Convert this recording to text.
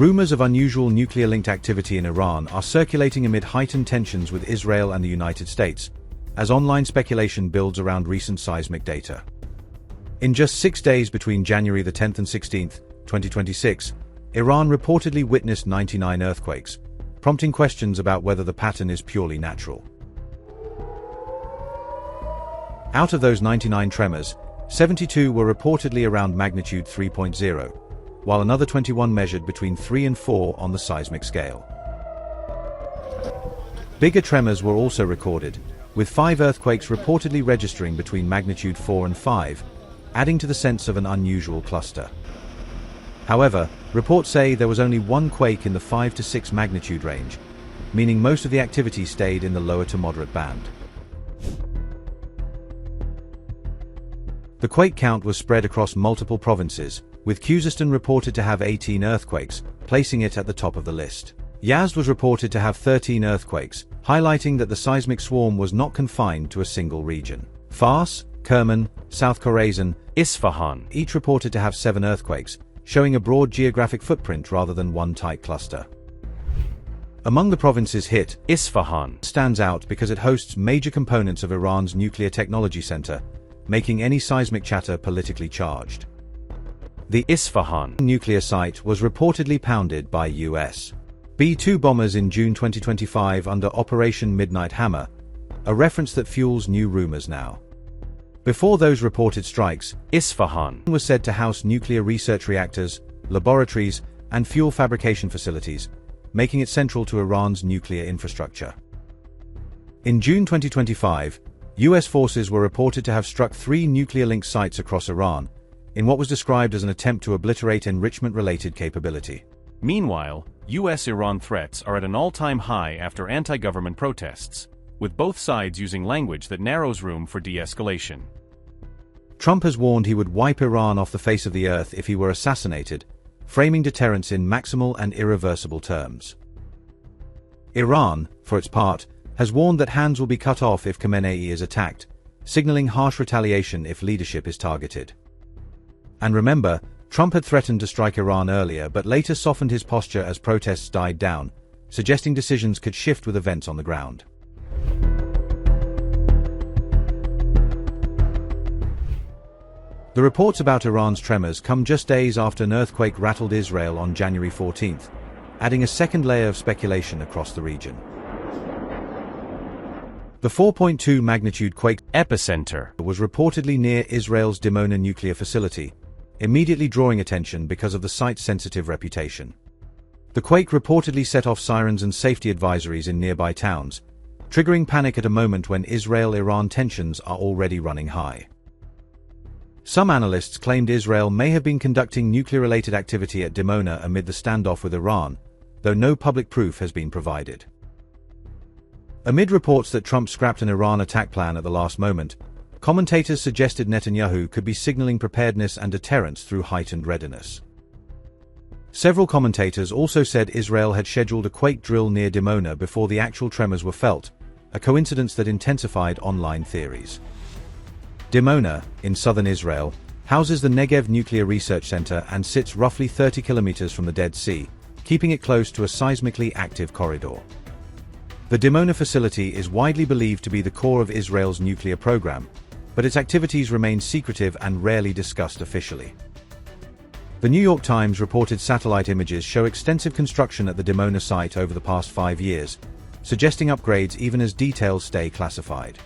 Rumors of unusual nuclear-linked activity in Iran are circulating amid heightened tensions with Israel and the United States, as online speculation builds around recent seismic data. In just 6 days between January the 10th and 16th, 2026, Iran reportedly witnessed 99 earthquakes, prompting questions about whether the pattern is purely natural. Out of those 99 tremors, 72 were reportedly around magnitude 3.0, while another 21 measured between 3 and 4 on the seismic scale. Bigger tremors were also recorded, with 5 earthquakes reportedly registering between magnitude 4 and 5, adding to the sense of an unusual cluster. However, reports say there was only one quake in the 5 to 6 magnitude range, meaning most of the activity stayed in the lower to moderate band. The quake count was spread across multiple provinces, with Khuzestan reported to have 18 earthquakes, placing it at the top of the list. Yazd was reported to have 13 earthquakes, highlighting that the seismic swarm was not confined to a single region. Fars, Kerman, South Khorasan, Isfahan each reported to have 7 earthquakes, showing a broad geographic footprint rather than one tight cluster. Among the provinces hit, Isfahan stands out because it hosts major components of Iran's nuclear technology center, making any seismic chatter politically charged. The Isfahan nuclear site was reportedly pounded by U.S. B-2 bombers in June 2025 under Operation Midnight Hammer, a reference that fuels new rumors now. Before those reported strikes, Isfahan was said to house nuclear research reactors, laboratories, and fuel fabrication facilities, making it central to Iran's nuclear infrastructure. In June 2025, U.S. forces were reported to have struck 3 nuclear-linked sites across Iran, in what was described as an attempt to obliterate enrichment-related capability. Meanwhile, U.S.-Iran threats are at an all-time high after anti-government protests, with both sides using language that narrows room for de-escalation. Trump has warned he would wipe Iran off the face of the earth if he were assassinated, framing deterrence in maximal and irreversible terms. Iran, for its part, has warned that hands will be cut off if Khamenei is attacked, signaling harsh retaliation if leadership is targeted. And remember, Trump had threatened to strike Iran earlier but later softened his posture as protests died down, suggesting decisions could shift with events on the ground. The reports about Iran's tremors come just days after an earthquake rattled Israel on January 14th, adding a second layer of speculation across the region. The 4.2 magnitude quake epicenter was reportedly near Israel's Dimona nuclear facility, immediately drawing attention because of the site's sensitive reputation. The quake reportedly set off sirens and safety advisories in nearby towns, triggering panic at a moment when Israel-Iran tensions are already running high. Some analysts claimed Israel may have been conducting nuclear-related activity at Dimona amid the standoff with Iran, though no public proof has been provided. Amid reports that Trump scrapped an Iran attack plan at the last moment, commentators suggested Netanyahu could be signaling preparedness and deterrence through heightened readiness. Several commentators also said Israel had scheduled a quake drill near Dimona before the actual tremors were felt, a coincidence that intensified online theories. Dimona, in southern Israel, houses the Negev Nuclear Research Center and sits roughly 30 kilometers from the Dead Sea, keeping it close to a seismically active corridor. The Dimona facility is widely believed to be the core of Israel's nuclear program, but its activities remain secretive and rarely discussed officially. The New York Times reported satellite images show extensive construction at the Dimona site over the past 5 years, suggesting upgrades even as details stay classified.